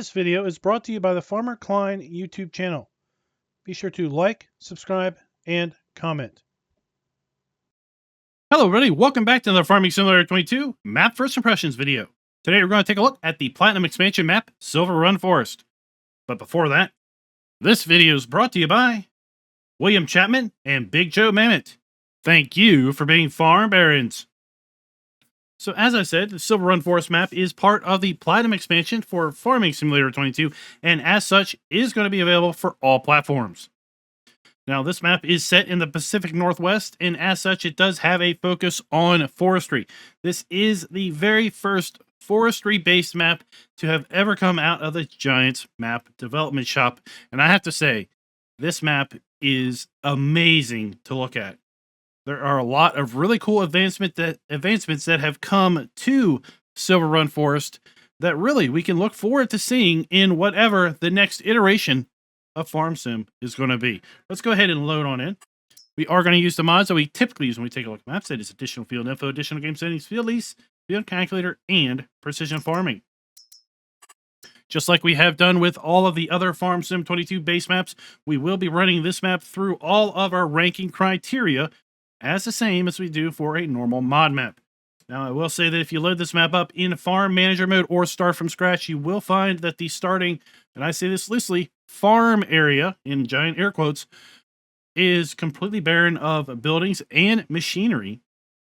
This video is brought to you by the FARMER-KLEIN YouTube channel. Be sure to like, subscribe, and comment. Hello everybody, welcome back to the Farming Simulator 22 Map First Impressions video. Today we're going to take a look at the Platinum expansion map, SIlverRun Forest. But before that, this video is brought to you by William Chapman and Big Joe Mammoth. Thank you for being farm barons. So as I said, the SIlverRun Forest map is part of the Platinum expansion for Farming Simulator 22, and as such is going to be available for all platforms. Now, this map is set in the Pacific Northwest, and as such, it does have a focus on forestry. This is the very first forestry-based map to have ever come out of the Giants map development shop, and I have to say, this map is amazing to look at. There are a lot of really cool advancements that have come to SIlverRun Forest that really we can look forward to seeing in whatever the next iteration of Farm Sim is going to be. Let's go ahead and load on in. We are going to use the mods that we typically use when we take a look at maps. That is additional field info, additional game settings, field lease, field calculator, and precision farming. Just like we have done with all of the other Farm Sim 22 base maps, we will be running this map through all of our ranking criteria as the same as we do for a normal mod map. Now, I will say that if you load this map up in Farm Manager mode or start from scratch, you will find that the starting, and I say this loosely, farm area, in giant air quotes, is completely barren of buildings and machinery.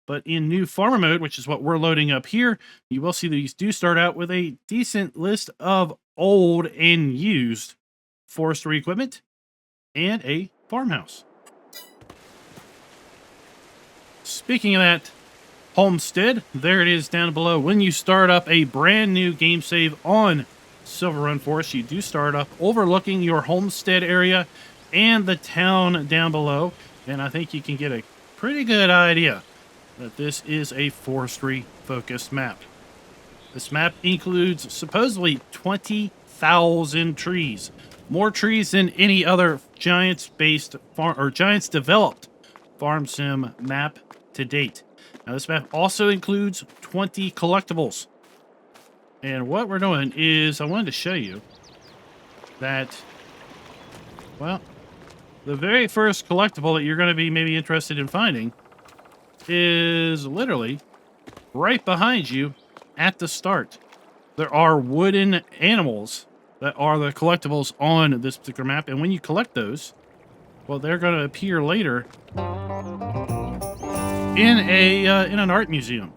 But in new farmer mode, which is what we're loading up here, you will see these do start out with a decent list of old and used forestry equipment and a farmhouse. Speaking of that homestead, there it is down below. When you start up a brand new game save on SIlverRun Forest, you do start up overlooking your homestead area and the town down below. And I think you can get a pretty good idea that this is a forestry-focused map. This map includes supposedly 20,000 trees. More trees than any other Giants-based or Giants-developed Farm Sim map to date. Now, this map also includes 20 collectibles. And what we're doing is I wanted to show you that, well, the very first collectible that you're going to be maybe interested in finding is literally right behind you at the start. There are wooden animals that are the collectibles on this particular map, and when you collect those, well, they're going to appear later in an art museum.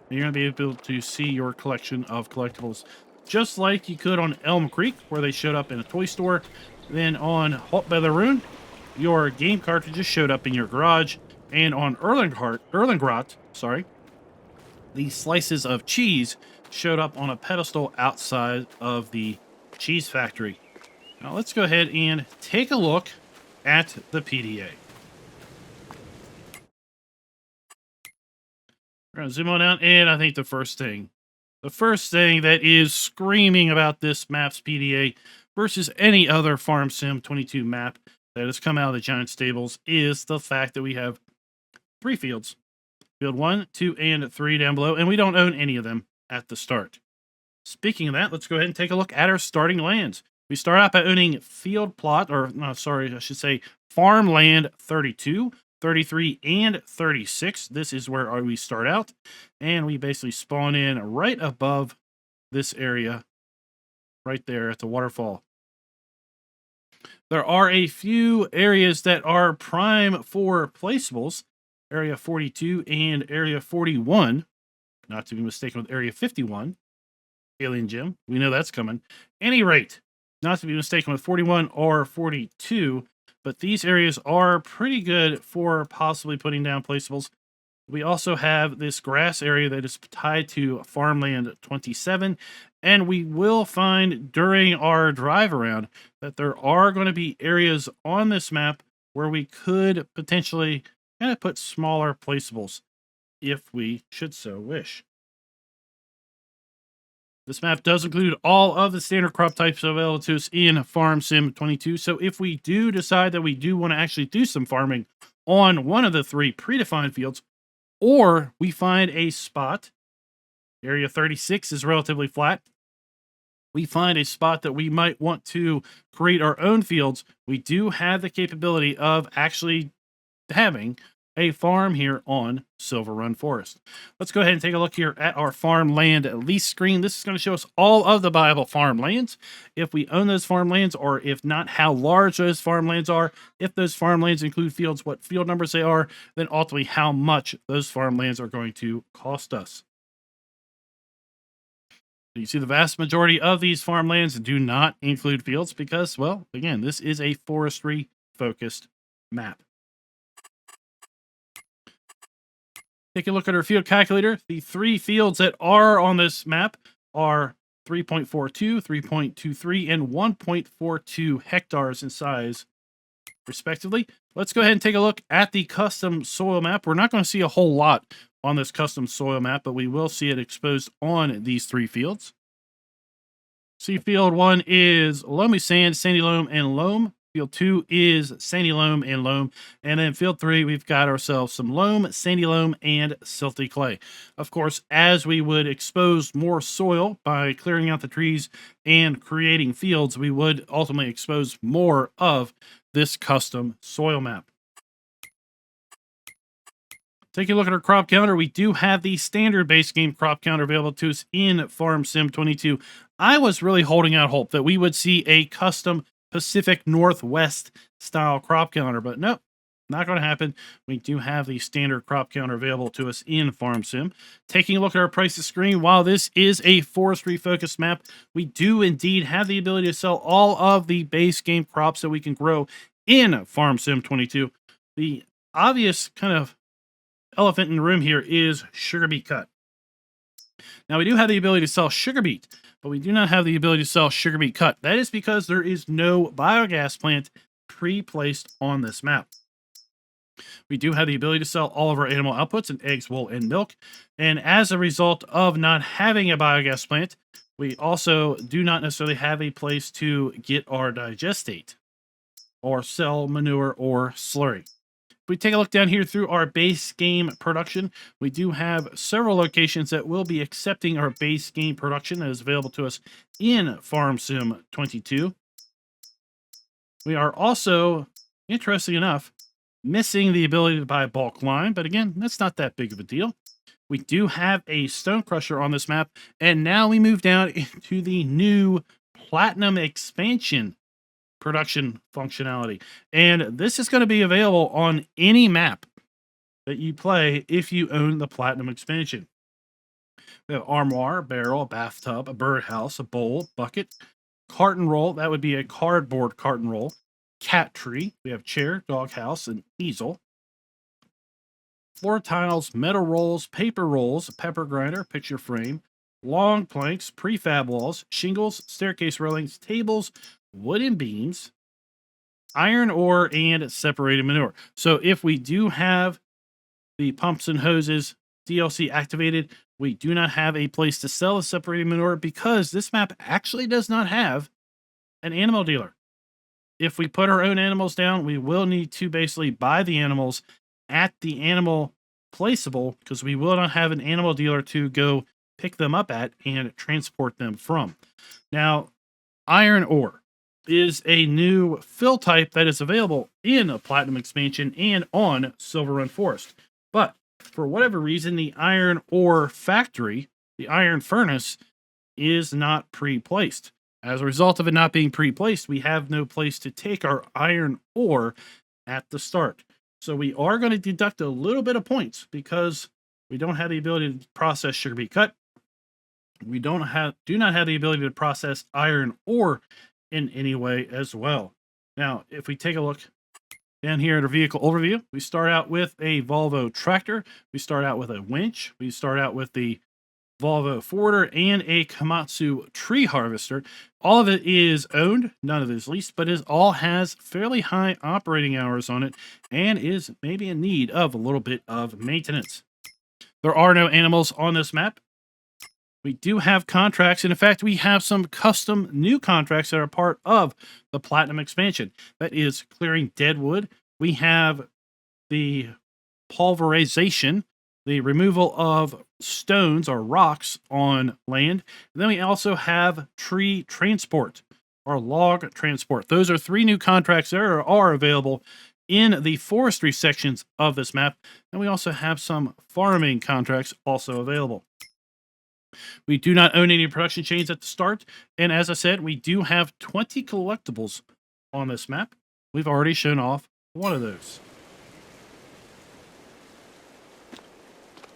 You're going to be able to see your collection of collectibles just like you could on Elm Creek, where they showed up in a toy store. Then on Halt by the Rune, your game cartridges showed up in your garage. And on Erlengrot, the slices of cheese showed up on a pedestal outside of the cheese factory. Now let's go ahead and take a look at the PDA. We're going to zoom on out, and I think the first thing that is screaming about this map's PDA versus any other Farm Sim 22 map that has come out of the Giant stables is the fact that we have 3 fields. Field 1, 2, and 3 down below, and we don't own any of them at the start. Speaking of that, let's go ahead and take a look at our starting lands. We start out by owning farmland 32, 33, and 36. This is where we start out, and we basically spawn in right above this area, right there at the waterfall. There are a few areas that are prime for placeables. Area 42 and Area 41, not to be mistaken with Area 51, Alien Gym. We know that's coming. Any rate, not to be mistaken with 41 or 42, but these areas are pretty good for possibly putting down placeables. We also have this grass area that is tied to Farmland 27, and we will find during our drive around that there are going to be areas on this map where we could potentially kind of put smaller placeables if we should so wish. This map does include all of the standard crop types available to us in Farm Sim 22. So if we do decide that we do want to actually do some farming on one of the 3 predefined fields, or we find a spot, Area 36 is relatively flat, we find a spot that we might want to create our own fields, we do have the capability of actually having a farm here on SIlverRun Forest. Let's go ahead and take a look here at our farmland lease screen. This is going to show us all of the viable farmlands, if we own those farmlands, or if not, how large those farmlands are, if those farmlands include fields, what field numbers they are, then ultimately how much those farmlands are going to cost us. You see the vast majority of these farmlands do not include fields because, well, again, this is a forestry focused map. Take a look at our field calculator. The 3 fields that are on this map are 3.42, 3.23, and 1.42 hectares in size, respectively. Let's go ahead and take a look at the custom soil map. We're not going to see a whole lot on this custom soil map, but we will see it exposed on these 3 fields. See, field 1 is loamy sand, sandy loam, and loam. Field 2 is sandy loam and loam. And then field 3, we've got ourselves some loam, sandy loam, and silty clay. Of course, as we would expose more soil by clearing out the trees and creating fields, we would ultimately expose more of this custom soil map. Taking a look at our crop counter, we do have the standard base game crop counter available to us in Farm Sim 22. I was really holding out hope that we would see a custom Pacific Northwest style crop counter, but nope, not going to happen. We do have the standard crop counter available to us in Farm Sim. Taking a look at our prices screen, while this is a forestry focused map, we do indeed have the ability to sell all of the base game crops that we can grow in Farm Sim 22. The obvious kind of elephant in the room here is sugar beet cut. Now, we do have the ability to sell sugar beet, but we do not have the ability to sell sugar beet cut. That is because there is no biogas plant pre-placed on this map. We do have the ability to sell all of our animal outputs in eggs, wool, and milk. And as a result of not having a biogas plant, we also do not necessarily have a place to get our digestate or sell manure or slurry. If we take a look down here through our base game production, we do have several locations that will be accepting our base game production that is available to us in Farm Sim 22. We are also, interesting enough, missing the ability to buy bulk lime, but again, that's not that big of a deal. We do have a stone crusher on this map, and now we move down into the new Platinum expansion production functionality. And this is going to be available on any map that you play if you own the Platinum expansion. We have armoire, barrel, a bathtub, a birdhouse, a bowl, bucket, carton roll. That would be a cardboard carton roll. Cat tree. We have chair, doghouse, and easel. Floor tiles, metal rolls, paper rolls, a pepper grinder, picture frame, long planks, prefab walls, shingles, staircase railings, tables, wooden beams, iron ore, and separated manure. So if we do have the pumps and hoses DLC activated, we do not have a place to sell the separated manure because this map actually does not have an animal dealer. If we put our own animals down, we will need to basically buy the animals at the animal placeable because we will not have an animal dealer to go pick them up at and transport them from. Now, iron ore is a new fill type that is available in a Platinum expansion and on SIlverRun Forest. But for whatever reason, the iron ore factory, the iron furnace, is not pre-placed. As a result of it not being pre-placed, we have no place to take our iron ore at the start. So we are going to deduct a little bit of points because we don't have the ability to process sugar beet cut. We do not have the ability to process iron ore in any way as well. Now, if we take a look down here at our vehicle overview, we start out with a Volvo tractor. We start out with a winch. We start out with the Volvo forwarder and a Komatsu tree harvester. All of it is owned, none of it is leased, but it all has fairly high operating hours on it and is maybe in need of a little bit of maintenance. There are no animals on this map. We do have contracts, and in fact, we have some custom new contracts that are part of the Platinum expansion. That is clearing dead wood. We have the pulverization, the removal of stones or rocks on land. And then we also have tree transport or log transport. Those are 3 new contracts that are available in the forestry sections of this map. And we also have some farming contracts also available. We do not own any production chains at the start. And as I said, we do have 20 collectibles on this map. We've already shown off one of those.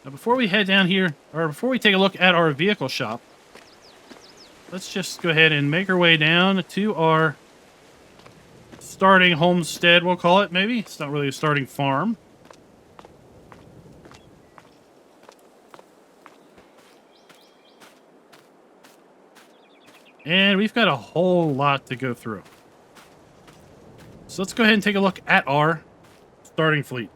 Now, before we head down here, or before we take a look at our vehicle shop, let's just go ahead and make our way down to our starting homestead, we'll call it, maybe. It's not really a starting farm. And we've got a whole lot to go through. So let's go ahead and take a look at our starting fleet.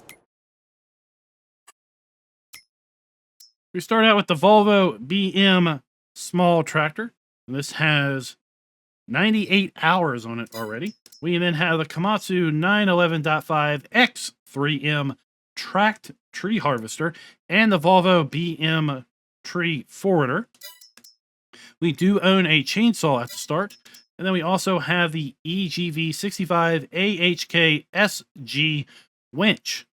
We start out with the Volvo BM small tractor. And this has 98 hours on it already. We then have the Komatsu 911.5 X3M tracked tree harvester and the Volvo BM tree forwarder. We do own a chainsaw at the start. And then we also have the EGV65 AHK SG winch.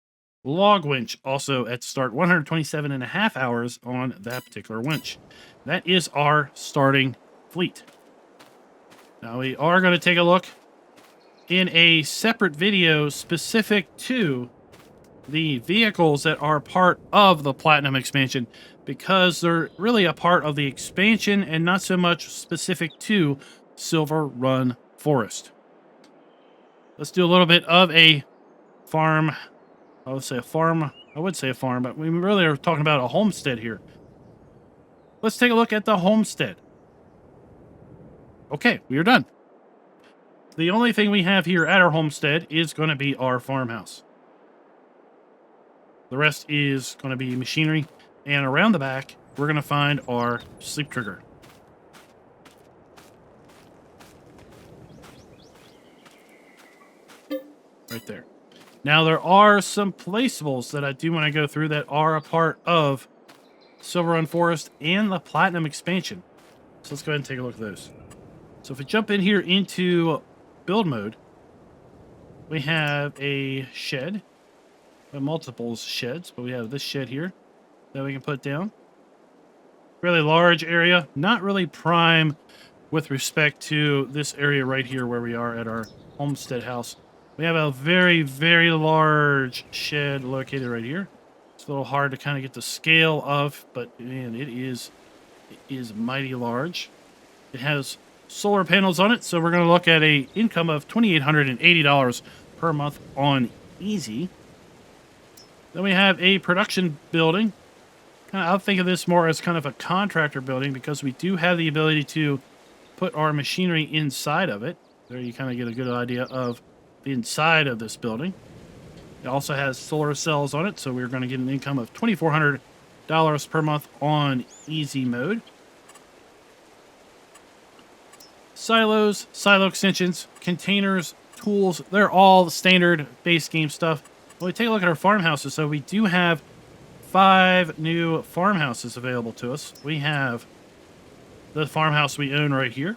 Log winch also at the start. 127.5 hours on that particular winch. That is our starting fleet. Now we are going to take a look in a separate video specific to the vehicles that are part of the Platinum expansion, because they're really a part of the expansion and not so much specific to SIlverRun Forest. Let's do a little bit of a farm. I would say a farm, but we really are talking about a homestead here. Let's take a look at the homestead. Okay, we are done. The only thing we have here at our homestead is going to be our farmhouse. The rest is going to be machinery. And around the back, we're going to find our sleep trigger. Right there. Now, there are some placeables that I do want to go through that are a part of SIlverRun Forest and the Platinum expansion. So let's go ahead and take a look at those. So if we jump in here into build mode, we have a shed. We have multiple sheds, but we have this shed here that we can put down. Really large area, not really prime with respect to this area right here where we are at our homestead house. We have a very, very large shed located right here. It's a little hard to kind of get the scale of, but man, it is mighty large. It has solar panels on it, so we're going to look at a income of $2,880 per month on easy. Then we have a production building. I'll think of this more as kind of a contractor building because we do have the ability to put our machinery inside of it. There you kind of get a good idea of the inside of this building. It also has solar cells on it, so we're going to get an income of $2,400 per month on easy mode. Silos, silo extensions, containers, tools, they're all standard base game stuff. When we take a look at our farmhouses, so we do have 5 new farmhouses available to us. We have the farmhouse we own right here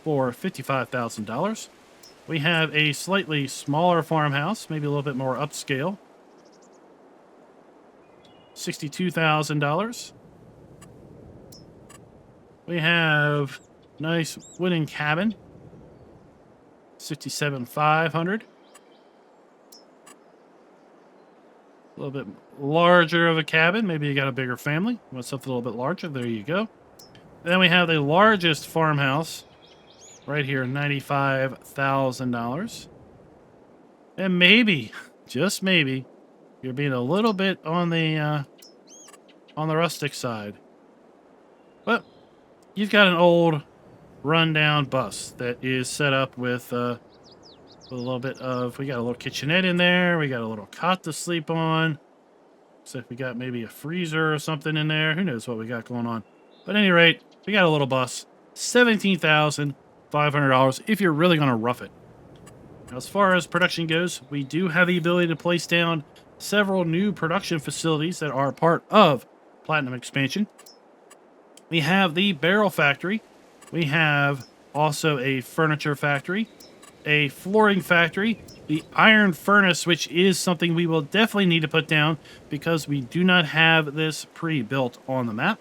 for $55,000. We have a slightly smaller farmhouse, maybe a little bit more upscale. $62,000. We have nice wooden cabin. $67,500. A little bit larger of a cabin. Maybe you got a bigger family. You want something a little bit larger. There you go. Then we have the largest farmhouse right here, $95,000. And maybe, just maybe, you're being a little bit on the rustic side. But you've got an old rundown bus that is set up with a little bit of, we got a little kitchenette in there. We got a little cot to sleep on. Looks like we got maybe a freezer or something in there. Who knows what we got going on. But at any rate, we got a little bus. $17,500 if you're really going to rough it. Now, as far as production goes, we do have the ability to place down several new production facilities that are part of Platinum Expansion. We have the barrel factory. We have also a furniture factory, a flooring factory, the iron furnace, which is something we will definitely need to put down because we do not have this pre-built on the map.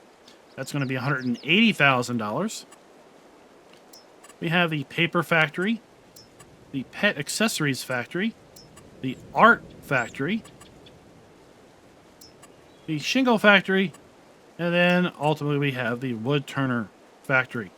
That's going to be $180,000. We have the paper factory, the pet accessories factory, the art factory, the shingle factory, and then ultimately we have the wood turner factory.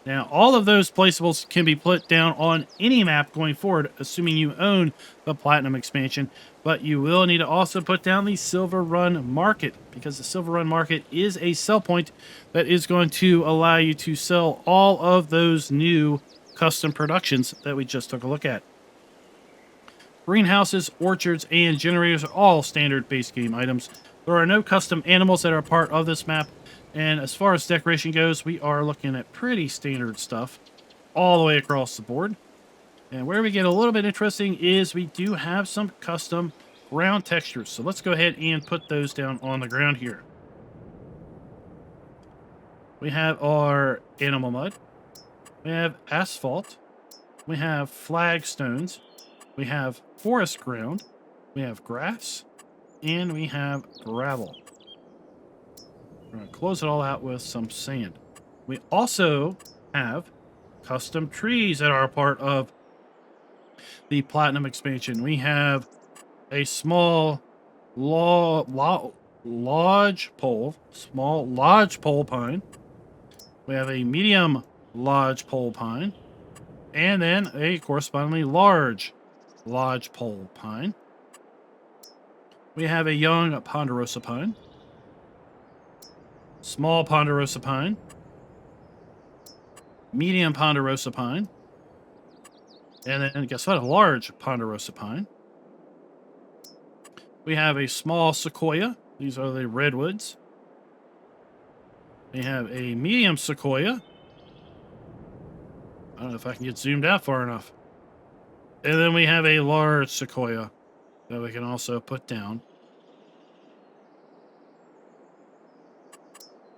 Now, all of those placeables can be put down on any map going forward, assuming you own the Platinum Expansion, but you will need to also put down the SIlverRun Market, because the SIlverRun Market is a sell point that is going to allow you to sell all of those new custom productions that we just took a look at. Greenhouses, orchards, and generators are all standard base game items. There are no custom animals that are part of this map. And as far as decoration goes, we are looking at pretty standard stuff all the way across the board. And where we get a little bit interesting is we do have some custom ground textures. So let's go ahead and put those down on the ground here. We have our animal mud. We have asphalt. We have flagstones. We have forest ground. We have grass. And we have gravel. We're going to close it all out with some sand. We also have custom trees that are a part of the Platinum Expansion. We have a small lodge pole pine. We have a medium lodge pole pine. And then a correspondingly large lodge pole pine. We have a young ponderosa pine. Small ponderosa pine, medium ponderosa pine, and then guess what? A large ponderosa pine. We have a small sequoia. These are the redwoods. We have a medium sequoia. I don't know if I can get zoomed out far enough. And then we have a large sequoia that we can also put down.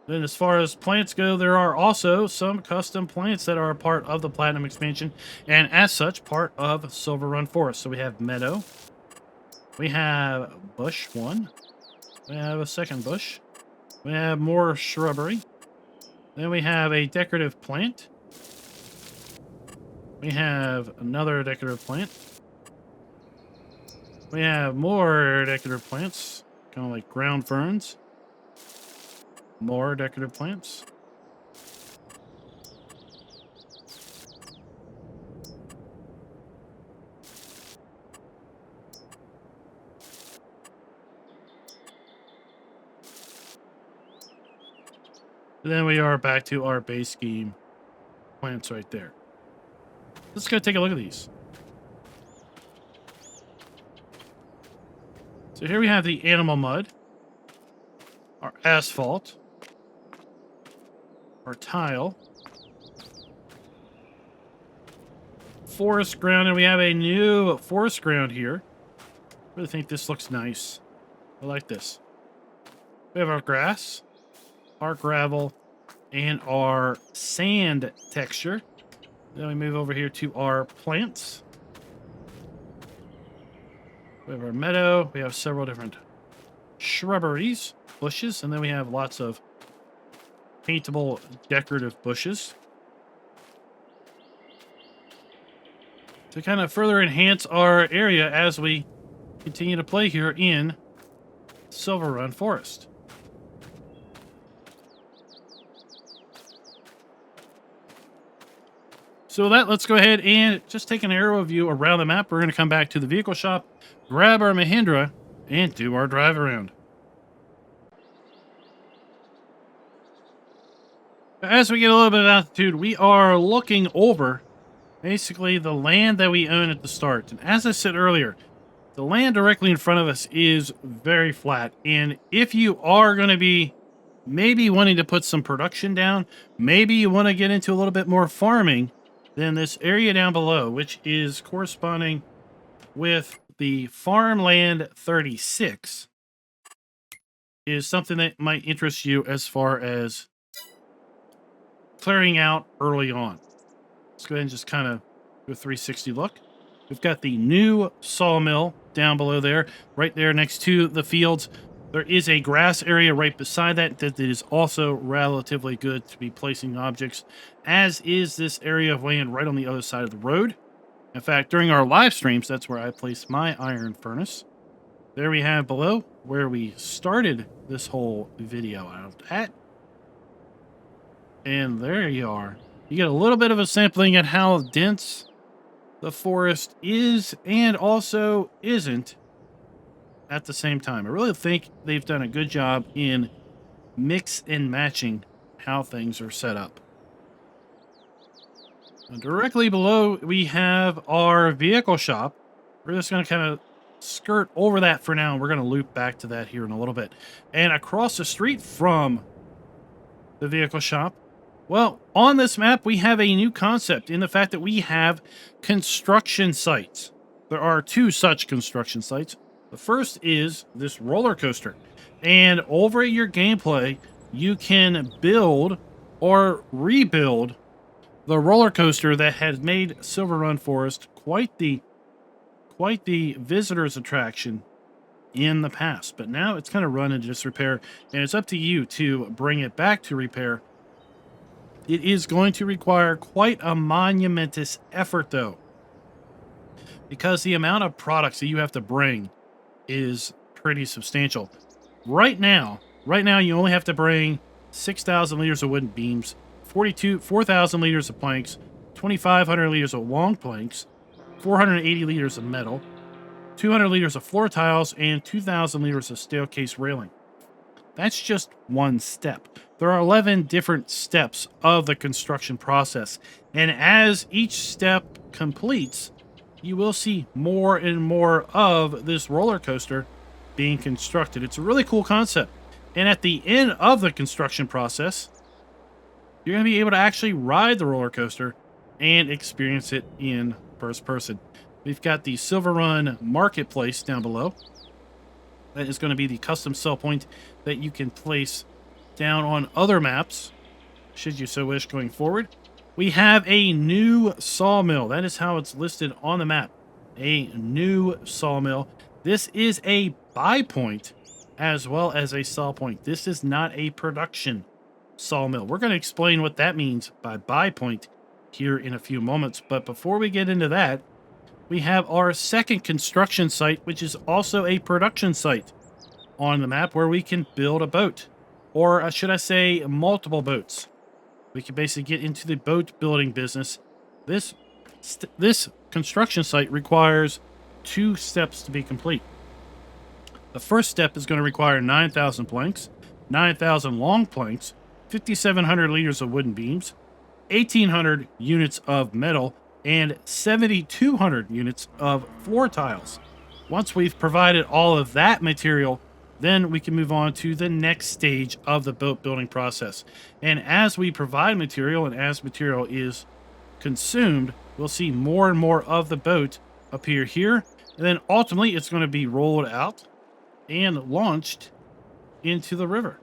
Then as far as plants go, there are also some custom plants that are a part of the Platinum Expansion, and as such, part of SIlverRun Forest. So we have meadow. We have bush 1. We have a second bush. We have more shrubbery. Then we have a decorative plant. We have another decorative plant. We have more decorative plants, kind of like ground ferns. More decorative plants. And then we are back to our base game plants right there. Let's go take a look at these. So here we have the animal mud, our asphalt, our tile, forest ground, and we have a new forest ground here. I really think this looks nice. I like this. We have our grass, our gravel, and our sand texture. Then we move over here to our plants. We have our meadow. We have several different shrubberies, bushes, and then we have lots of paintable decorative bushes to kind of further enhance our area as we continue to play here in SIlverRun Forest. So with that, let's go ahead and just take an aerial view around the map. We're going to come back to the vehicle shop, grab our Mahindra, and do our drive around. As we get a little bit of altitude, we are looking over basically the land that we own at the start. And as I said earlier, the land directly in front of us is very flat. And if you are going to be maybe wanting to put some production down, maybe you want to get into a little bit more farming, then this area down below, which is corresponding with the Farmland 36 is something that might interest you as far as clearing out early on. Let's go ahead and just kind of do a 360 look. We've got the new sawmill down below there, right there next to the fields. There is a grass area right beside that is also relatively good to be placing objects, as is this area of land right on the other side of the road. In fact, during our live streams, that's where I place my iron furnace. There we have below where we started this whole video out at. And there you are. You get a little bit of a sampling at how dense the forest is and also isn't at the same time. I really think they've done a good job in mix and matching how things are set up. And directly below, we have our vehicle shop. We're just going to kind of skirt over that for now, and we're going to loop back to that here in a little bit. And across the street from the vehicle shop, well, on this map, we have a new concept in the fact that we have construction sites. There are two such construction sites. The first is this roller coaster. And over at your gameplay, you can build or rebuild the roller coaster that has made SIlverRun Forest quite the visitor's attraction in the past. But now it's kind of run into disrepair, and it's up to you to bring it back to repair. It is going to require quite a monumentous effort, though, because the amount of products that you have to bring is pretty substantial. Right now, you only have to bring 6,000 liters of wooden beams, 4,000 liters of planks, 2,500 liters of long planks, 480 liters of metal, 200 liters of floor tiles, and 2,000 liters of staircase railing. That's just one step. There are 11 different steps of the construction process, and as each step completes, you will see more and more of this roller coaster being constructed. It's a really cool concept, and at the end of the construction process, you're going to be able to actually ride the roller coaster and experience it in first person. We've got the SIlverRun Marketplace down below. That is going to be the custom sell point that you can place down on other maps, should you so wish going forward. We have a new sawmill. That is how it's listed on the map. A new sawmill. This is a buy point as well as a sell point. This is not a production sawmill. We're going to explain what that means by buy point here in a few moments. But before we get into that, we have our second construction site, which is also a production site on the map where we can build a boat. Or should I say multiple boats. We can basically get into the boat building business. This construction site requires two steps to be complete. The first step is going to require 9,000 planks, 9,000 long planks, 5,700 liters of wooden beams, 1,800 units of metal, and 7,200 units of floor tiles. Once we've provided all of that material, then we can move on to the next stage of the boat building process. And as we provide material and as material is consumed, we'll see more and more of the boat appear here. And then ultimately it's going to be rolled out and launched into the river.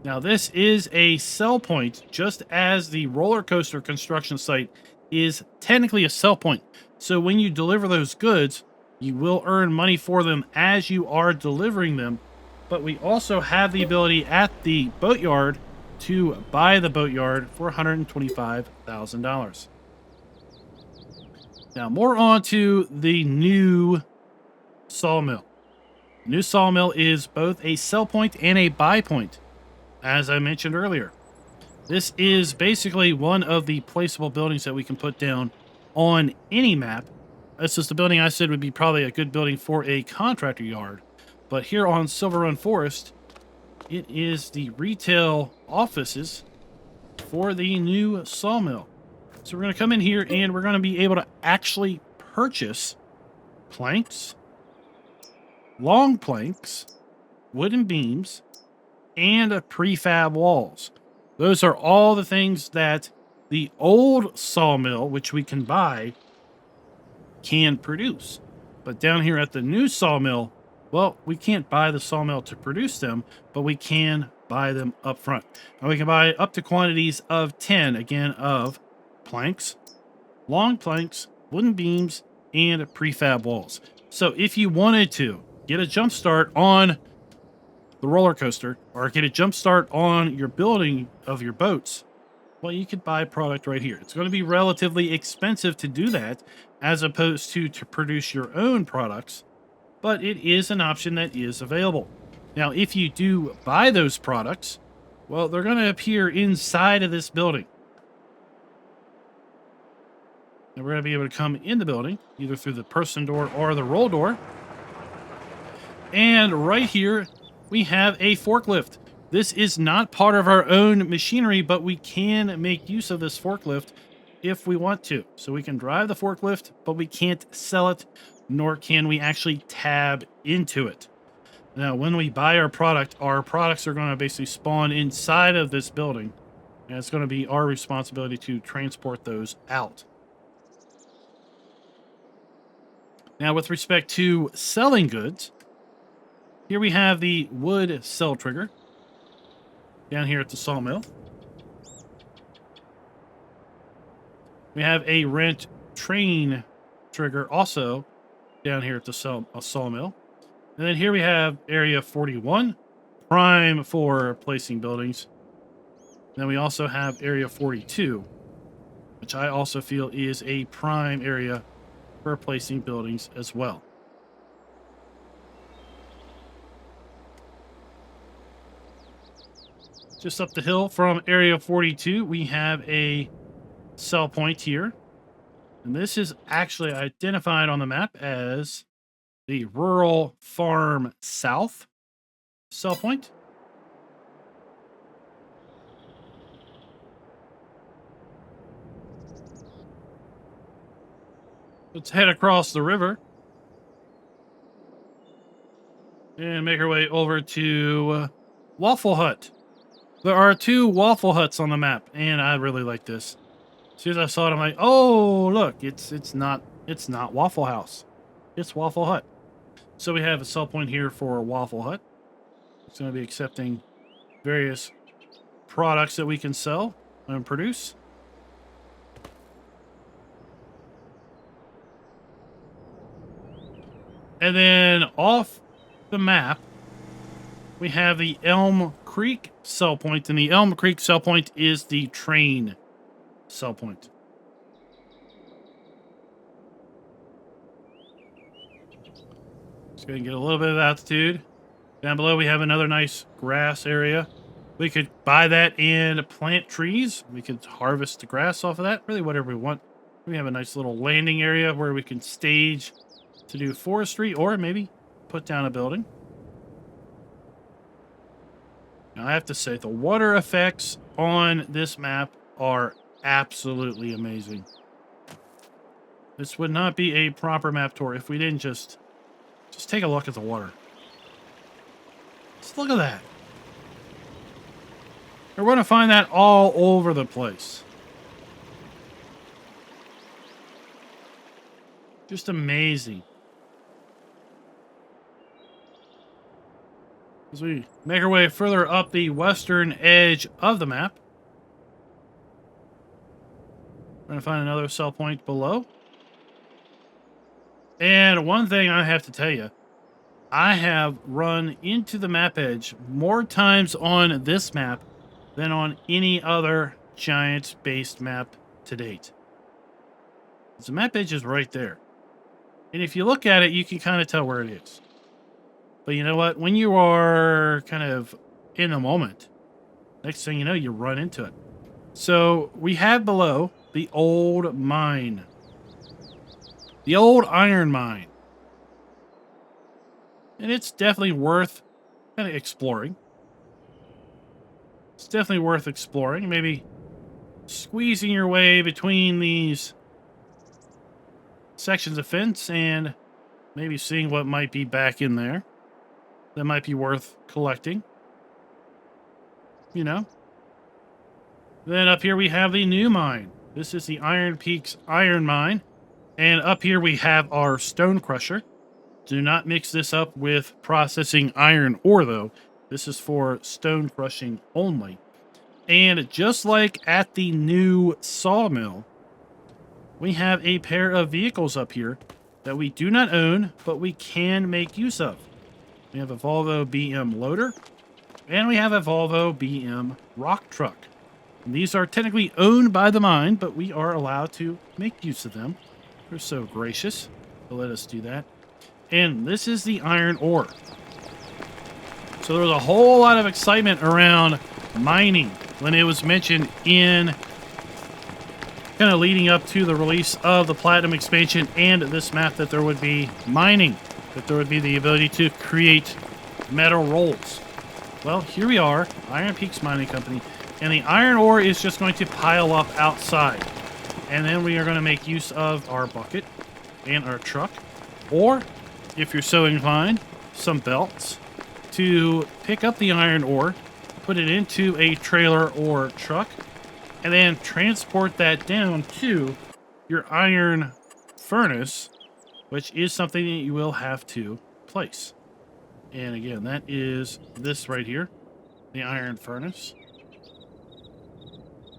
Now this is a sell point, just as the roller coaster construction site is technically a sell point. So when you deliver those goods, you will earn money for them as you are delivering them. But we also have the ability at the boatyard to buy the boatyard for $125,000. Now more on to the new sawmill. The new sawmill is both a sell point and a buy point, as I mentioned earlier. This is basically one of the placeable buildings that we can put down on any map. This is the building I said would be probably a good building for a contractor yard. But here on SIlverRun Forest, it is the retail offices for the new sawmill. So we're going to come in here and we're going to be able to actually purchase planks, long planks, wooden beams, and prefab walls. Those are all the things that the old sawmill, which we can buy, can produce. But down here at the new sawmill, well, we can't buy the sawmill to produce them, but we can buy them up front. And we can buy up to quantities of 10, again, of planks, long planks, wooden beams, and prefab walls. So if you wanted to get a jump start on the roller coaster or get a jump start on your building of your boats, well, you could buy product right here. It's going to be relatively expensive to do that as opposed to produce your own products, but it is an option that is available. Now, if you do buy those products, well, they're going to appear inside of this building. And we're going to be able to come in the building, either through the person door or the roll door. And right here, we have a forklift. This is not part of our own machinery, but we can make use of this forklift if we want to. So we can drive the forklift, but we can't sell it, nor can we actually tab into it. Now, when we buy our products are going to basically spawn inside of this building, and it's going to be our responsibility to transport those out. Now, with respect to selling goods, here we have the wood cell trigger down here at the sawmill. We have a rent train trigger also down here at the sawmill. And then here we have area 41, prime for placing buildings. Then we also have area 42, which I also feel is a prime area for placing buildings as well. Just up the hill from area 42, we have a sell point here. And this is actually identified on the map as the Rural Farm South sell point. Let's head across the river and make our way over to Waffle Hut. There are 2 Waffle Huts on the map, and I really like this. As soon as I saw it, I'm like, oh, look, it's not Waffle House. It's Waffle Hut. So we have a sell point here for Waffle Hut. It's going to be accepting various products that we can sell and produce. And then off the map, we have the Elm Creek sell point, and the Elm Creek sell point is the train sell point. Just going to get a little bit of altitude. Down below, we have another nice grass area. We could buy that and plant trees. We could harvest the grass off of that. Really, whatever we want. We have a nice little landing area where we can stage to do forestry or maybe put down a building. Now, I have to say, the water effects on this map are absolutely amazing. This would not be a proper map tour if we didn't just take a look at the water. Just look at that. We're going to find that all over the place. Just amazing. As we make our way further up the western edge of the map, we're going to find another sell point below. And one thing I have to tell you, I have run into the map edge more times on this map than on any other giant-based map to date. The map edge is right there. And if you look at it, you can kind of tell where it is. But you know what? When you are kind of in the moment, next thing you know, you run into it. So we have below the old mine. The old iron mine. And it's definitely worth kind of exploring. It's definitely worth exploring. Maybe squeezing your way between these sections of fence and maybe seeing what might be back in there that might be worth collecting. You know? Then up here we have the new mine. This is the Iron Peaks Iron Mine. And up here we have our stone crusher. Do not mix this up with processing iron ore, though. This is for stone crushing only. And just like at the new sawmill, we have a pair of vehicles up here that we do not own, but we can make use of. We have a Volvo BM loader, and we have a Volvo BM rock truck. And these are technically owned by the mine, but we are allowed to make use of them. They're so gracious to let us do that. And this is the iron ore. So there was a whole lot of excitement around mining when it was mentioned in kind of leading up to the release of the Platinum expansion and this map, that there would be mining, that there would be the ability to create metal rolls. Well, here we are, Iron Peaks Mining Company, and the iron ore is just going to pile up outside. And then we are going to make use of our bucket and our truck, or if you're so inclined, some belts to pick up the iron ore, put it into a trailer or truck, and then transport that down to your iron furnace, which is something that you will have to place. And again, that is this right here, the iron furnace.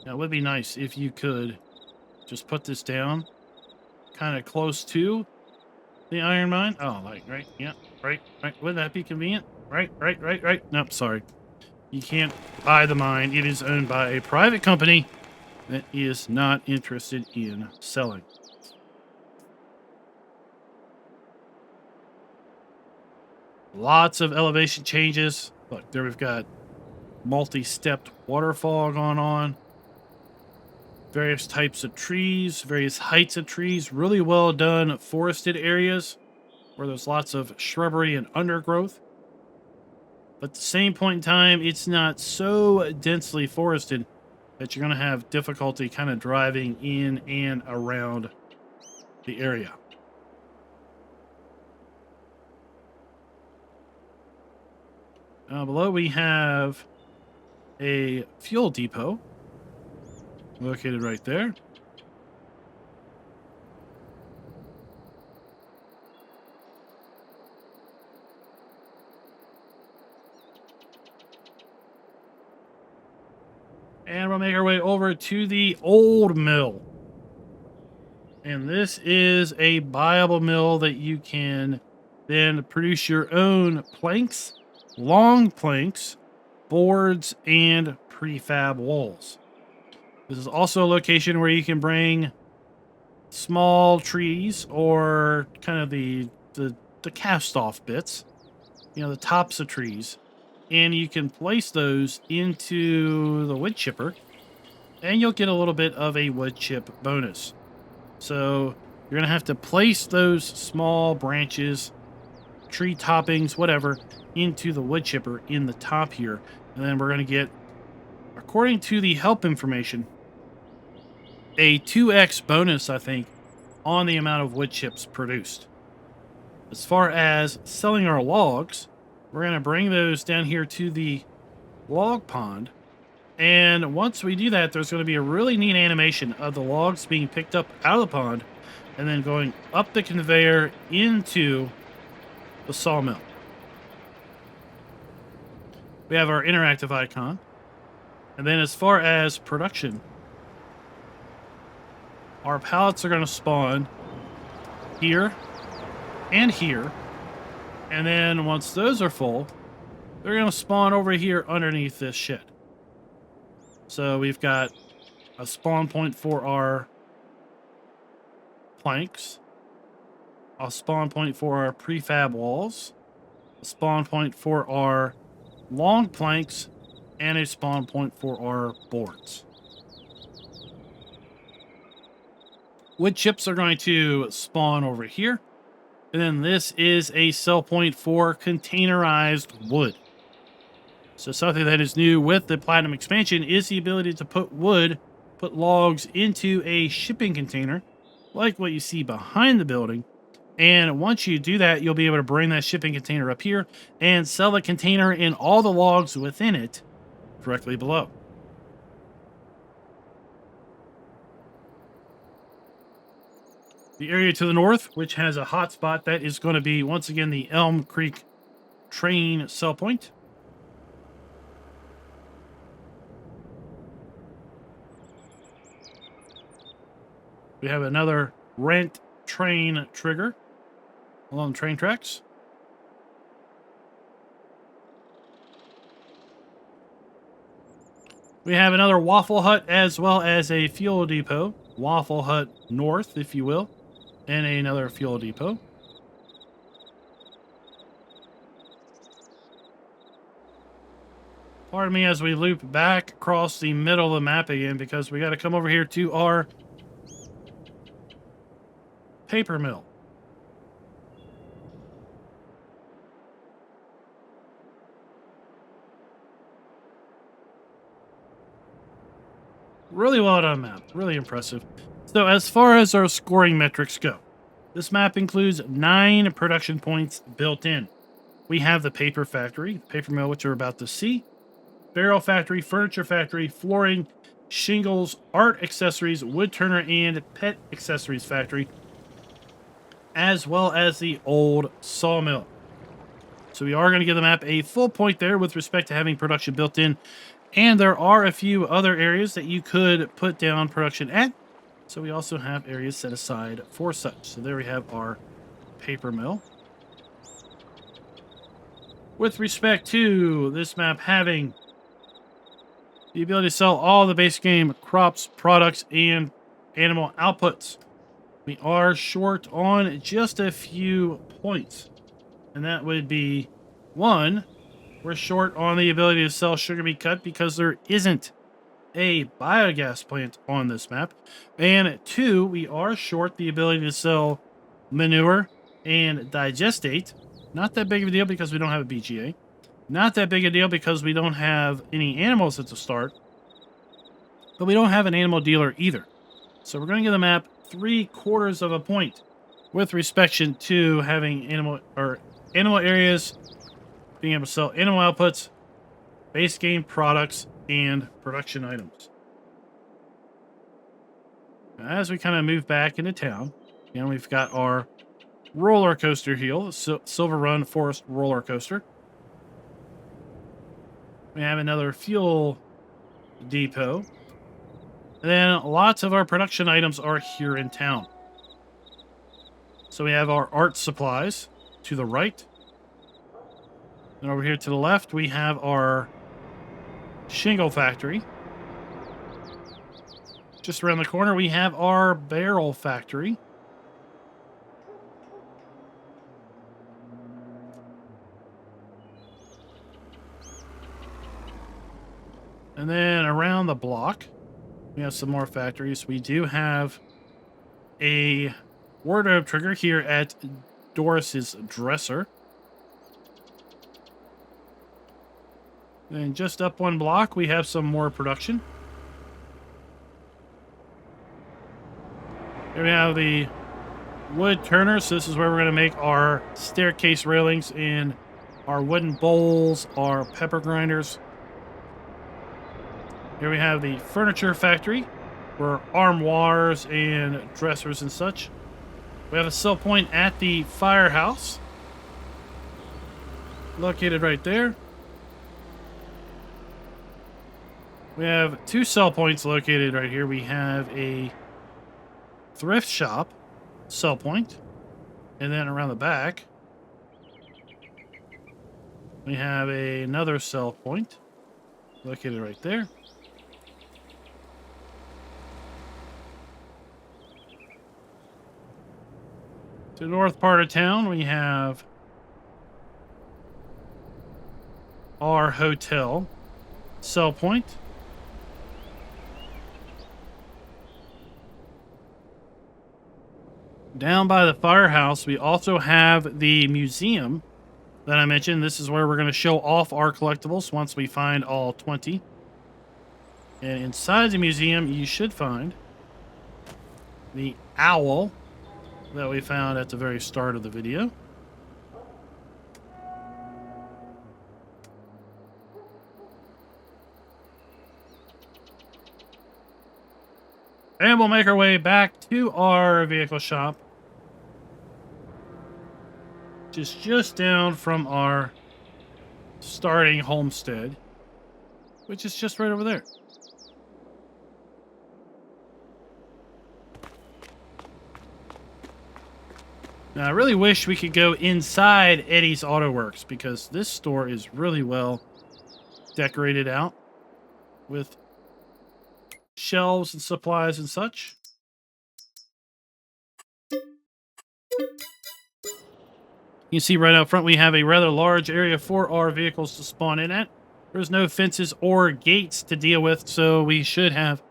Now, it would be nice if you could just put this down kind of close to the iron mine. Oh, like, right, yeah, right. Would that be convenient? Right. Nope, sorry. You can't buy the mine. It is owned by a private company that is not interested in selling. Lots of elevation changes. Look, there we've got multi-stepped waterfall going on. Various types of trees, various heights of trees. Really well done forested areas where there's lots of shrubbery and undergrowth. But at the same point in time, it's not so densely forested that you're going to have difficulty kind of driving in and around the area. Below we have a fuel depot located right there. And we'll make our way over to the old mill. And this is a viable mill that you can then produce your own planks, long planks, boards, and prefab walls. This is also a location where you can bring small trees or kind of the cast-off bits, you know, the tops of trees, and you can place those into the wood chipper, and you'll get a little bit of a wood chip bonus. So you're going to have to place those small branches, tree toppings, whatever, into the wood chipper in the top here. And then we're going to get, according to the help information, a 2x bonus, I think, on the amount of wood chips produced. As far as selling our logs, we're going to bring those down here to the log pond. And once we do that, there's going to be a really neat animation of the logs being picked up out of the pond and then going up the conveyor into the sawmill. We have our interactive icon. And then as far as production, our pallets are going to spawn here and here. And then once those are full, they're going to spawn over here underneath this shed. So we've got a spawn point for our planks, a spawn point for our prefab walls, a spawn point for our long planks, and a spawn point for our boards. Wood chips are going to spawn over here. And then this is a sell point for containerized wood. So something that is new with the Platinum expansion is the ability to put logs into a shipping container, like what you see behind the building. And once you do that, you'll be able to bring that shipping container up here and sell the container and all the logs within it directly below. The area to the north, which has a hotspot, that is going to be, once again, the Elm Creek train sell point. We have another rent train trigger along train tracks. We have another Waffle Hut as well as a fuel depot. Waffle Hut North, if you will, and another fuel depot. Pardon me as we loop back across the middle of the map again, because we got to come over here to our paper mill. Really well done map. Really impressive. So as far as our scoring metrics go, this map includes 9 production points built in. We have the paper factory, the paper mill, which we're about to see, barrel factory, furniture factory, flooring, shingles, art accessories, wood turner, and pet accessories factory, as well as the old sawmill. So we are going to give the map a full point there with respect to having production built in. And there are a few other areas that you could put down production at. So we also have areas set aside for such. So there we have our paper mill. With respect to this map having the ability to sell all the base game crops, products, and animal outputs, we are short on just a few points. And that would be 1, we're short on the ability to sell sugar beet cut because there isn't a biogas plant on this map. And 2, we are short the ability to sell manure and digestate. Not that big of a deal because we don't have a BGA. Not that big a deal because we don't have any animals at the start. But we don't have an animal dealer either. So we're going to give the map 3/4 of a point with respect to having animal areas, being able to sell animal outputs, base game products, and production items. Now, as we kind of move back into town, again, we've got our roller coaster here, the SIlverRun Forest roller coaster. We have another fuel depot. And then lots of our production items are here in town. So we have our art supplies to the right. And over here to the left, we have our shingle factory. Just around the corner, we have our barrel factory. And then around the block, we have some more factories. We do have a wardrobe trigger here at Doris's Dresser. And just up one block, we have some more production. Here we have the wood turner. So this is where we're going to make our staircase railings and our wooden bowls, our pepper grinders. Here we have the furniture factory for armoires and dressers and such. We have a sell point at the firehouse, located right there. We have 2 sell points located right here. We have a thrift shop sell point, and then around the back, we have another sell point located right there. To the north part of town, we have our hotel sell point. Down by the firehouse, we also have the museum that I mentioned. This is where we're going to show off our collectibles once we find all 20. And inside the museum, you should find the owl that we found at the very start of the video. And we'll make our way back to our vehicle shop which is just down from our starting homestead, which is just right over there. Now, I really wish we could go inside Eddie's Auto Works, because this store is really well decorated out with shelves and supplies and such. You can see right out front we have a rather large area for our vehicles to spawn in at. There's no fences or gates to deal with, so we should have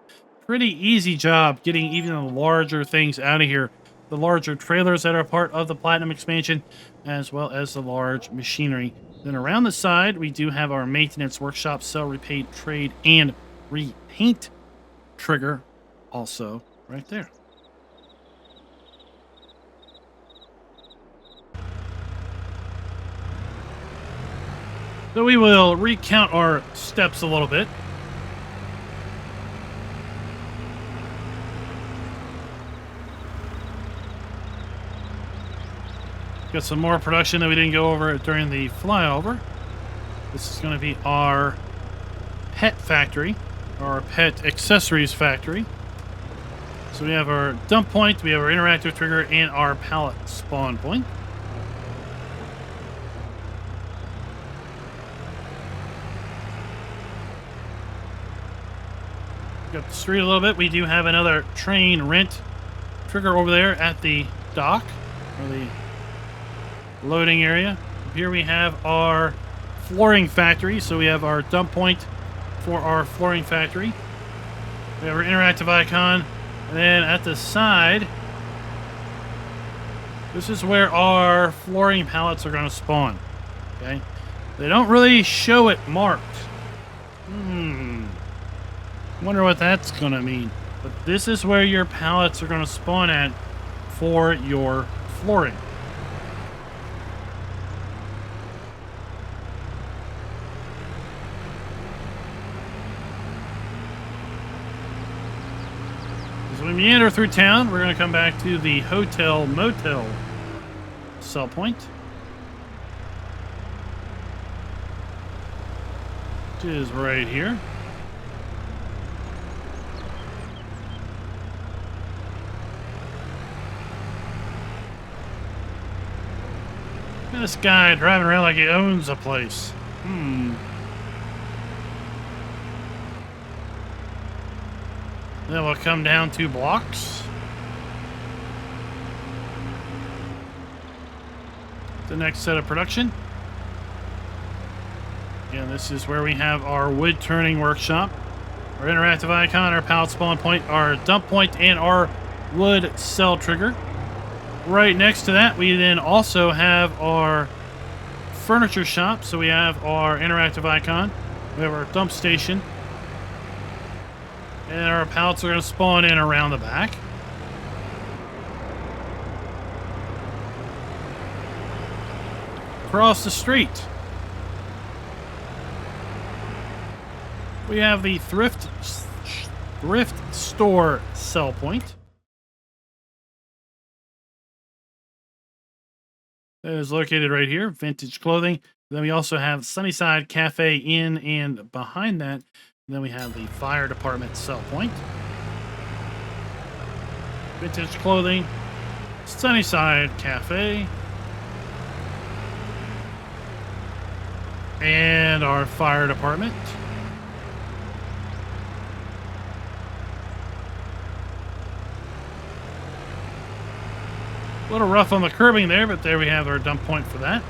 a pretty easy job getting even the larger things out of here. The larger trailers that are part of the Platinum expansion, as well as the large machinery. Then around the side, we do have our maintenance workshop, sell, repaint, trade, and repaint trigger also right there. So we will recount our steps a little bit. Got some more production that we didn't go over during the flyover. This is going to be our pet factory, our pet accessories factory. So we have our dump point, we have our interactive trigger, and our pallet spawn point. Got the street a little bit. We do have another train rent trigger over there at the dock, or the loading area. Here we have our flooring factory. So we have our dump point for our flooring factory. We have our interactive icon. And then at the side, this is where our flooring pallets are going to spawn. Okay. They don't really show it marked. Wonder what that's going to mean. But this is where your pallets are going to spawn at for your flooring. As we meander through town, we're going to come back to the hotel motel sell point, which is right here. This guy driving around like he owns a place. Then we'll come down 2 blocks. The next set of production. Again, this is where we have our wood turning workshop, our interactive icon, our pallet spawn point, our dump point, and our wood cell trigger. Right next to that, we then also have our furniture shop. So we have our interactive icon, we have our dump station, and our pallets are going to spawn in around the back. Across the street, we have the thrift store sell point. That is located right here, vintage clothing. Then we also have Sunnyside Cafe in and behind that. And then we have the fire department sell point. Vintage clothing, Sunnyside Cafe, and our fire department. A little rough on the curbing there, but there we have our dump point for that.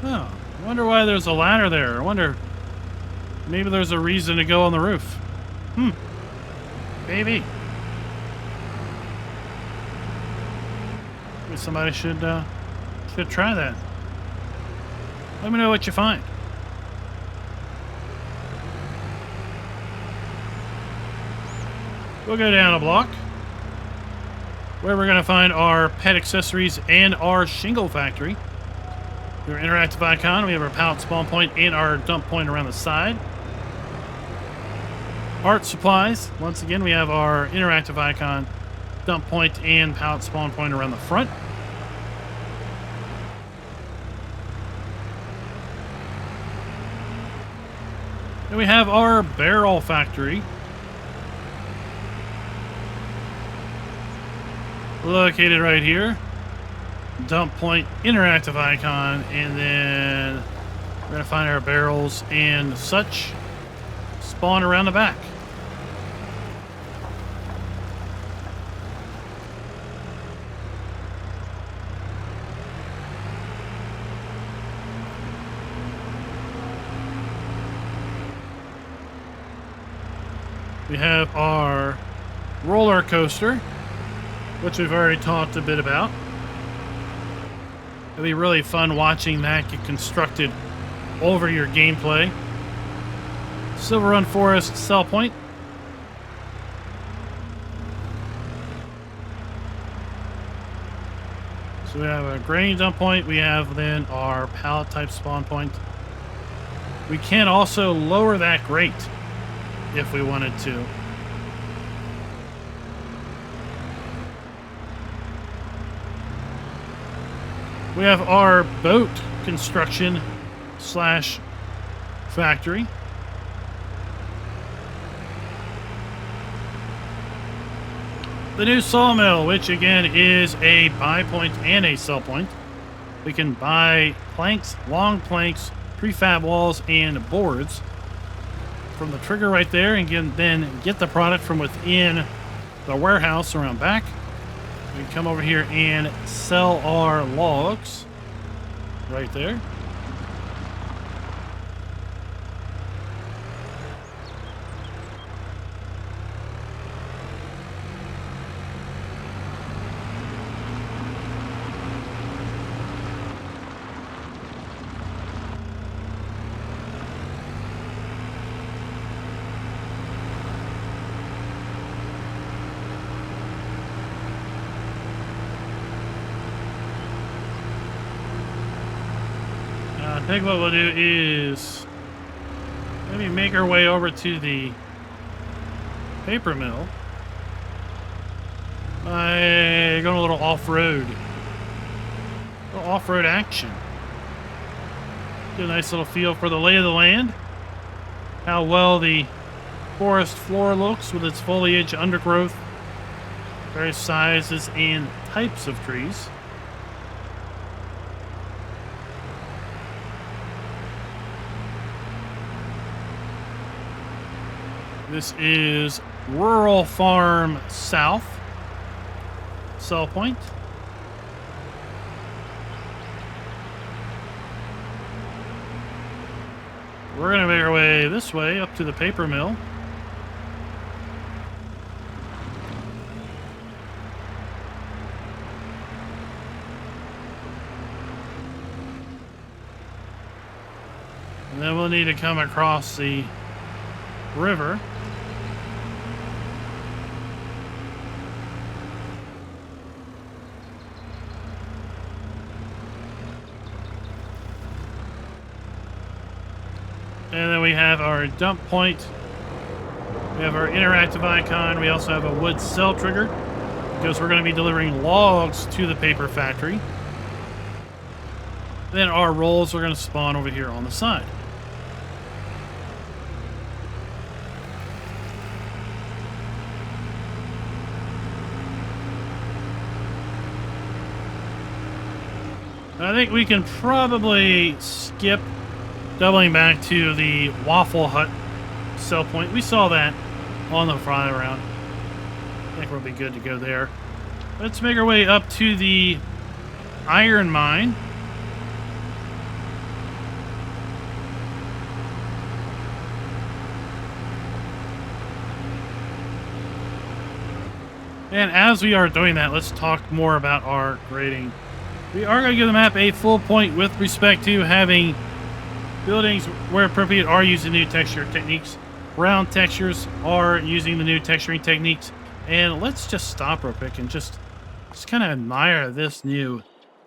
Oh, I wonder why there's a ladder there. I wonder, maybe there's a reason to go on the roof. Maybe. Maybe somebody should try that. Let me know what you find. We'll go down a block, where we're going to find our pet accessories and our shingle factory. Our interactive icon, we have our pallet spawn point and our dump point around the side. art supplies. Once again, we have our interactive icon, dump point, and pallet spawn point around the front. Then we have our barrel factory, located right here. Dump point, interactive icon, and then we're going to find our barrels and such spawn around the back. We have our roller coaster, which we've already talked a bit about. It'll be really fun watching that get constructed over your gameplay. SIlverRun Forest sell point. So we have a grain dump point. We have then our pallet type spawn point. We can also lower that grate if we wanted to. We have our boat construction slash factory. The new sawmill, which again is a buy point and a sell point. We can buy planks, long planks, prefab walls, and boards from the trigger right there, and then get the product from within the warehouse around back. We can come over here and sell our logs right there. I think what we'll do is maybe make our way over to the paper mill by going a little off-road. A little off-road action. Get a nice little feel for the lay of the land. How well the forest floor looks with its foliage, undergrowth, various sizes and types of trees. This is Rural Farm South, sell point. We're going to make our way this way up to the paper mill. And then we'll need to come across the river. And then we have our dump point. We have our interactive icon. We also have a wood cell trigger because we're going to be delivering logs to the paper factory. Then our rolls are going to spawn over here on the side. I think we can probably skip doubling back to the Waffle Hut sell point. We saw that on the fly around. I think we'll be good to go there. Let's make our way up to the iron mine. And as we are doing that, let's talk more about our grading. We are going to give the map a full point with respect to having buildings where appropriate are using new texture techniques. Round textures are using the new texturing techniques. And let's just stop real quick and just kind of admire this new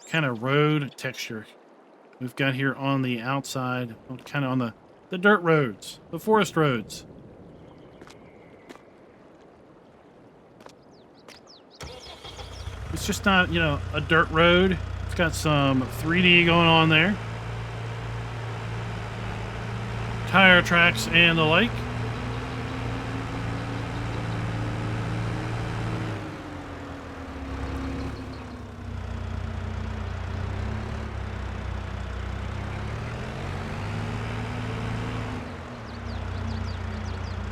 kind of road texture we've got here on the outside, kind of on the dirt roads, the forest roads. It's just not, you know, a dirt road. It's got some 3D going on there. Tire tracks and the like.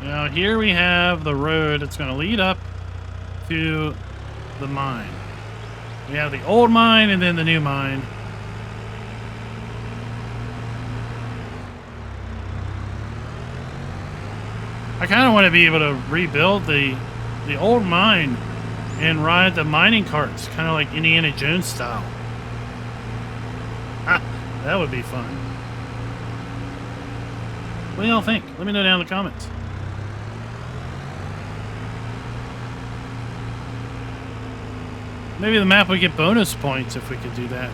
Now here we have the road that's going to lead up to the mine. We have the old mine and then the new mine. I kind of want to be able to rebuild the old mine and ride the mining carts, kind of like Indiana Jones style. Ha, that would be fun. What do y'all think? Let me know down in the comments. Maybe the map would get bonus points if we could do that.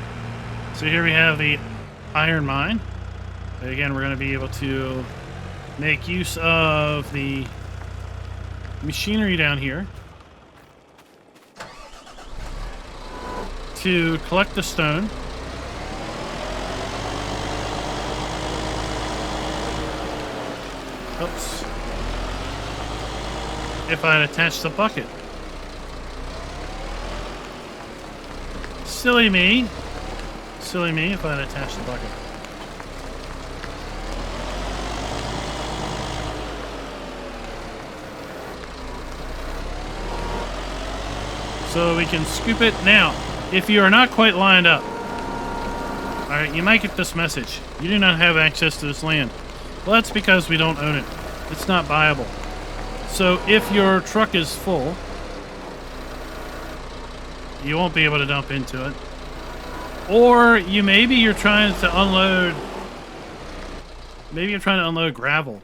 So here we have the iron mine. And again, we're going to be able to make use of the machinery down here to collect the stone. Oops. If I'd attach the bucket. Silly me. Silly me if I'd attach the bucket. So we can scoop it. Now, if you are not quite lined up, alright, you might get this message. You do not have access to this land. Well, that's because we don't own it. It's not buyable. So if your truck is full, you won't be able to dump into it. Or maybe you're trying to unload. Maybe you're trying to unload gravel,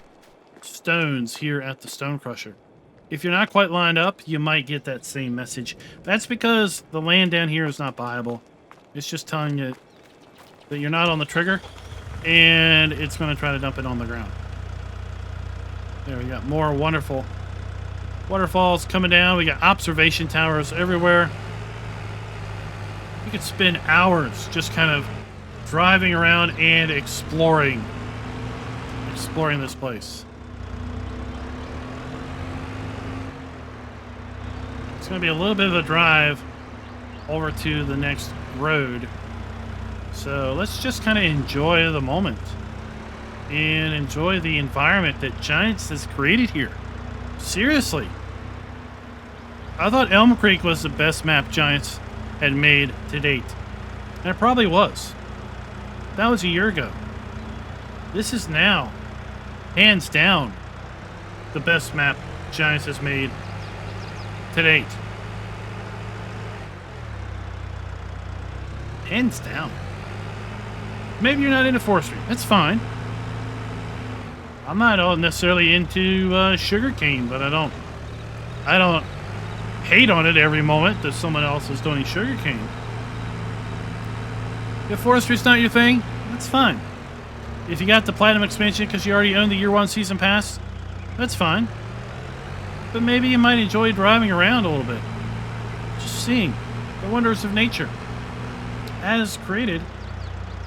stones here at the stone crusher. If you're not quite lined up, you might get that same message. That's because the land down here is not buyable. It's just telling you that you're not on the trigger, and it's going to try to dump it on the ground. There we got more wonderful waterfalls coming down. We got observation towers everywhere. You could spend hours just kind of driving around and exploring this place. It's going to be a little bit of a drive over to the next road. So let's just kind of enjoy the moment and enjoy the environment that Giants has created here. Seriously. I thought Elm Creek was the best map Giants had made to date. And it probably was. That was a year ago. This is now, hands down, the best map Giants has made to date. Hands down. Maybe you're not into forestry. That's fine. I'm not necessarily into sugarcane, but I don't hate on it every moment that someone else is doing sugarcane. If forestry's not your thing, that's fine. If you got the Platinum expansion because you already own the Year 1 Season Pass, that's fine. But maybe you might enjoy driving around a little bit. Just seeing the wonders of nature as created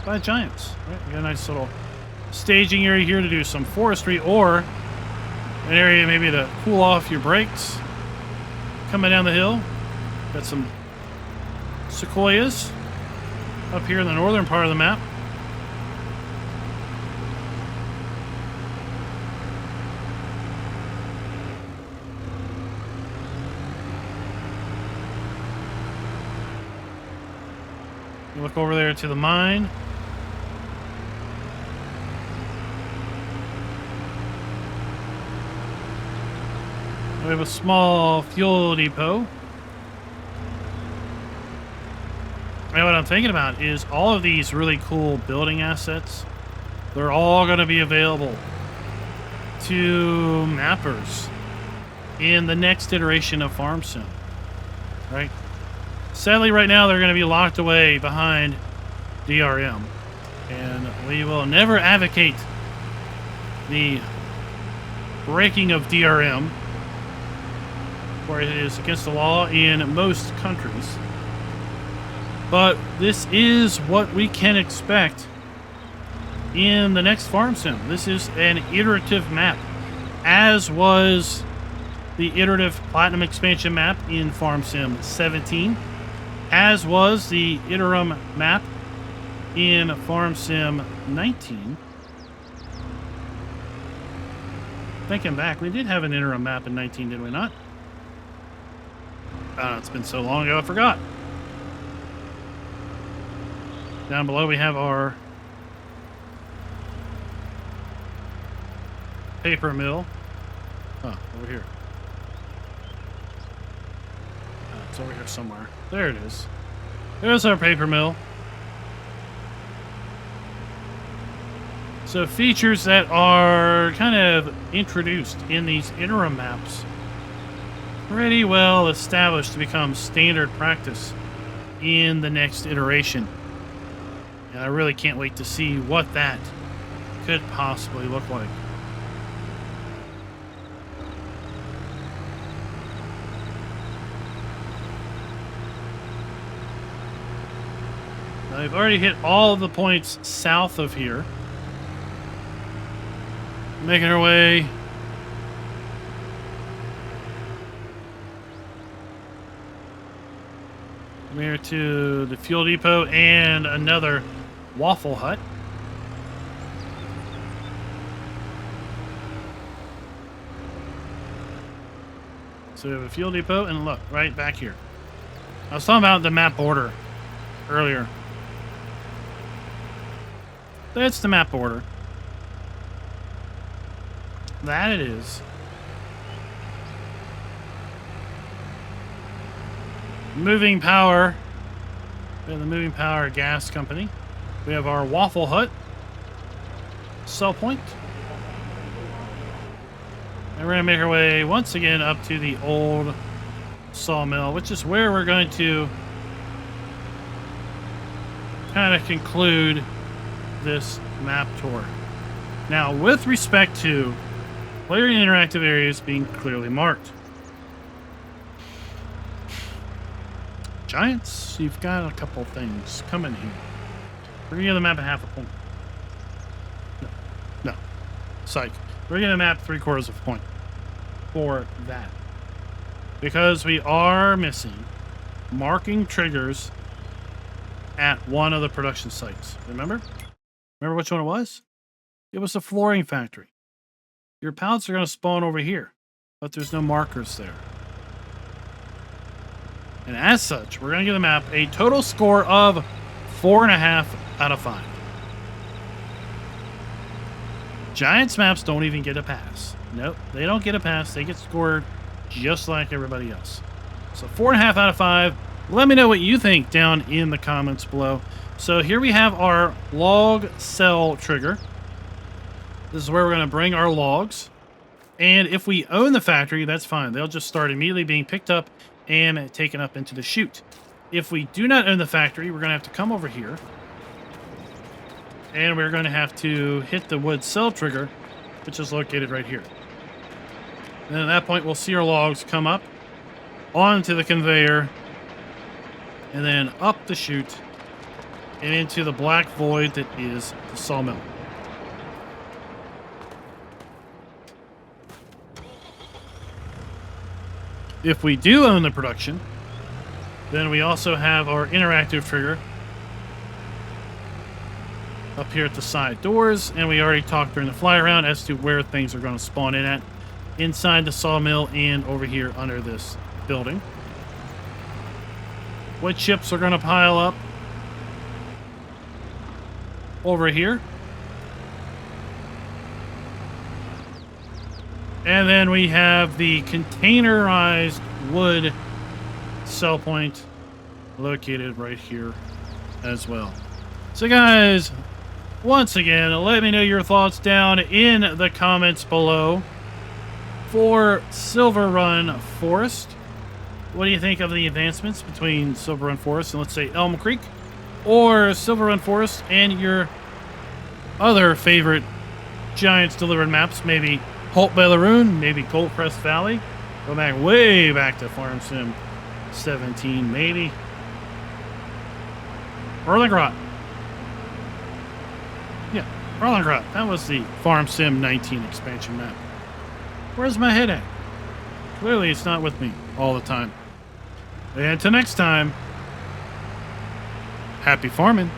by Giants. Right? We got a nice little staging area here to do some forestry, or an area maybe to cool off your brakes coming down the hill. Got some sequoias up here in the northern part of the map. You look over there to the mine. We have a small fuel depot. And what I'm thinking about is all of these really cool building assets, they're all going to be available to mappers in the next iteration of Farm Sim. Right? Sadly, right now, they're going to be locked away behind DRM. And we will never advocate the breaking of DRM, where it is against the law in most countries. But this is what we can expect in the next farm sim. This is an iterative map, as was the iterative Platinum expansion map in Farm Sim 17, as was the interim map in Farm Sim 19. Thinking back, we did have an interim map in 19, did we not? It's been so long ago, I forgot. Down below, we have our paper mill. Oh, over here. It's over here somewhere. There it is. There's our paper mill. So features that are kind of introduced in these interim maps, pretty well established to become standard practice in the next iteration. And I really can't wait to see what that could possibly look like. Now, we've already hit all of the points south of here. Making our way from here to the fuel depot and another Waffle Hut. So we have a fuel depot, and look, right back here. I was talking about the map border earlier. That's the map border. That it is. Moving Power. We have the Moving Power Gas Company. We have our Waffle Hut. Sell point. And we're going to make our way once again up to the old sawmill, which is where we're going to kind of conclude this map tour. Now, with respect to player interactive areas being clearly marked. Giants, you've got a couple things coming here. We're going to give the map a half a point. No. Psych. We're going to map 3/4 of a point for that. Because we are missing marking triggers at one of the production sites. Remember? Remember which one it was? It was the flooring factory. Your pallets are going to spawn over here, but there's no markers there. And as such, we're going to give the map a total score of 4.5 out of 5. Giants maps don't even get a pass. Nope, they don't get a pass. They get scored just like everybody else. So 4.5 out of 5. Let me know what you think down in the comments below. So here we have our log sell trigger. This is where we're going to bring our logs. And if we own the factory, that's fine. They'll just start immediately being picked up and taken up into the chute. If we do not own the factory, we're going to have to come over here. And we're going to have to hit the wood sell trigger, which is located right here. And at that point, we'll see our logs come up onto the conveyor and then up the chute and into the black void that is the sawmill. If we do own the production, then we also have our interactive trigger up here at the side doors, and we already talked during the fly around as to where things are going to spawn in at inside the sawmill and over here under this building. Wood chips are going to pile up over here. And then we have the containerized wood sell point located right here as well. So guys, once again, let me know your thoughts down in the comments below. For SIlverRun Forest, what do you think of the advancements between SIlverRun Forest and, let's say, Elm Creek? Or SIlverRun Forest and your other favorite Giants delivered maps, maybe Holt Belleroon, maybe Cold Crest Valley. Go back way back to Farm Sim 17, maybe. Erlengrot. Yeah, Erlengrot. That was the Farm Sim 19 expansion map. Where's my head at? Clearly it's not with me all the time. And until next time, happy farming.